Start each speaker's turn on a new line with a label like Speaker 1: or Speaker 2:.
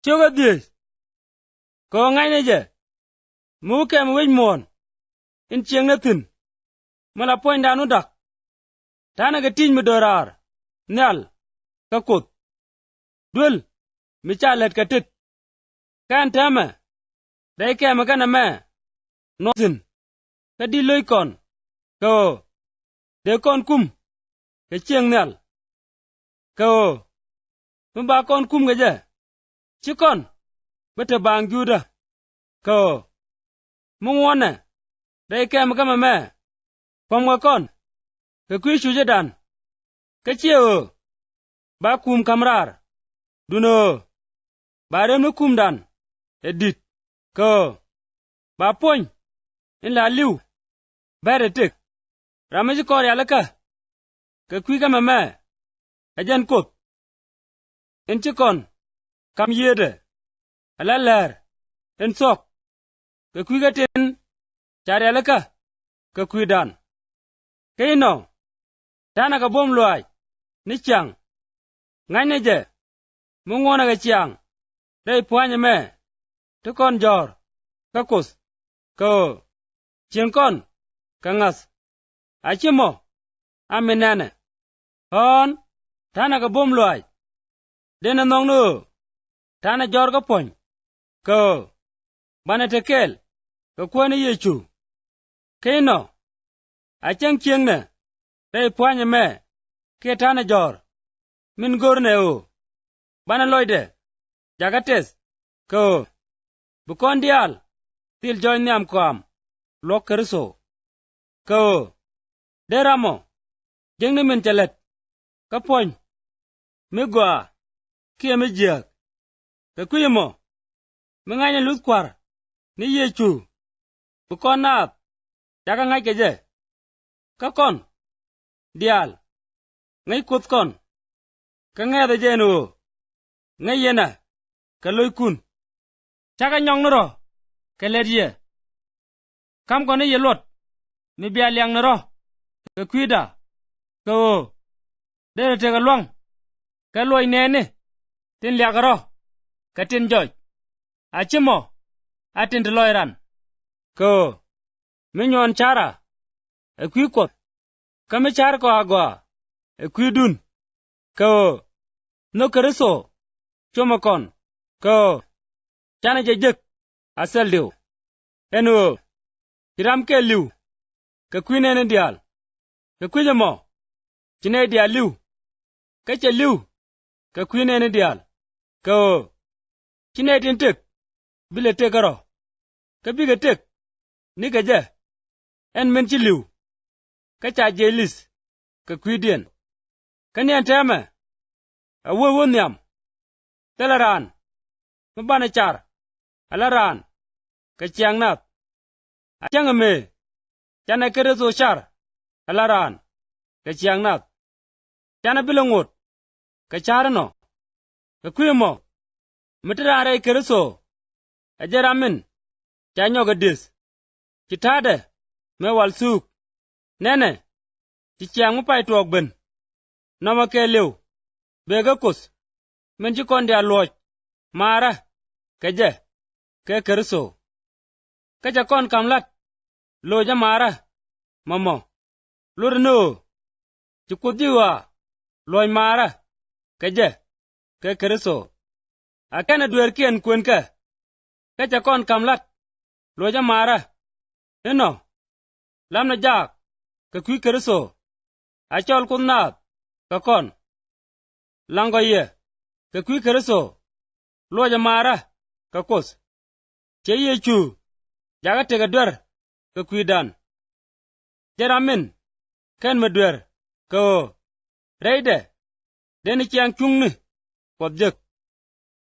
Speaker 1: choga dis ko ngai ne je mu kem wej mon in chieng na tin mala poin danu dak tana ga tin mi dorar nyal ka kut dul mi chalet ka tit kan tama dai kem kana me no tin ka di loy kon ko de kon kum ke chieng nyal ko mun ba kon kum ga je chi kon bete bang juda ko mun wona dai kem kama me pom ga kon ke kwi shuje dan ke chieo ba kum kamrar duno ba rem kum dan edit ko ba poin in la liu bere tik ramaji kor yalaka ke kwi kama me ajan kut in chikon kam yede alalar in sok ke kwi gatin char yalaka ke kwi dan keino tana ka bom loy ni chang ngai ne je mungona ga chang dai puanya me to kon jor ka kus ko chien kon ka ngas achimo amenane hon tana ka bom loy dena nong no tana jor ka pon ko bana tekel ka kwani yechu keino achang chieng ne dai puanya me ke tana jor min gorne o bana loyde jagates ko bukon dial til joy nyam kwam lok kerso ko deramo jengne min telet ka poñ mi gwa kie mi jiak ka kuyemo mi ngane lut kwar ni yechu bukon nap jaga ngai keje ka kon dial ngai kut kon ka ngede jenu ngai yena ka loy kun chaga nyong noro ka ledye kam ko ne yelot mi bia liang noro ka kwida ko de te ga long ka loy nene tin liag ro ka tin joj achimo atin de loyran ko mi nyon chara e kwi kot ka mi char ko agwa e kwi dun ko no kereso chomo kon ko chana jejek asel diu eno tiram ke liu ka kwi nene dial ka kwi jamo chine dial liu ka che liu ka kwi nene dial ko chine tin tek bile tekaro ka biga tek ni ka je en men chi liu ka cha jelis ka kwi dien ka nien teme a wo nyam telaran mabana char alaran ka chiang nat a chang me chana kere so char alaran ka chiang nat chana bilangut ka char no ka kuyemo mitara re kere so ajaramin chanyo ga dis chitade me wal suk nene ti chiang mu pai tuok ben nama ke lew bega kus men ji kon dia loj mara keje ke kerso kaja kon kamlat loja mara mamo lurno ti kudiwa loj mara keje ke kerso akana duer kien kwen ka kaja kon kamlat loja mara eno lamna jak ka kwi kerso achol kunnat ka kon lango ye ka kwi kerso loja mara ka kus che yechu jaga tega dwer ka kwi dan jeramin ken me dwer ko reide deni chiang chungni kodjek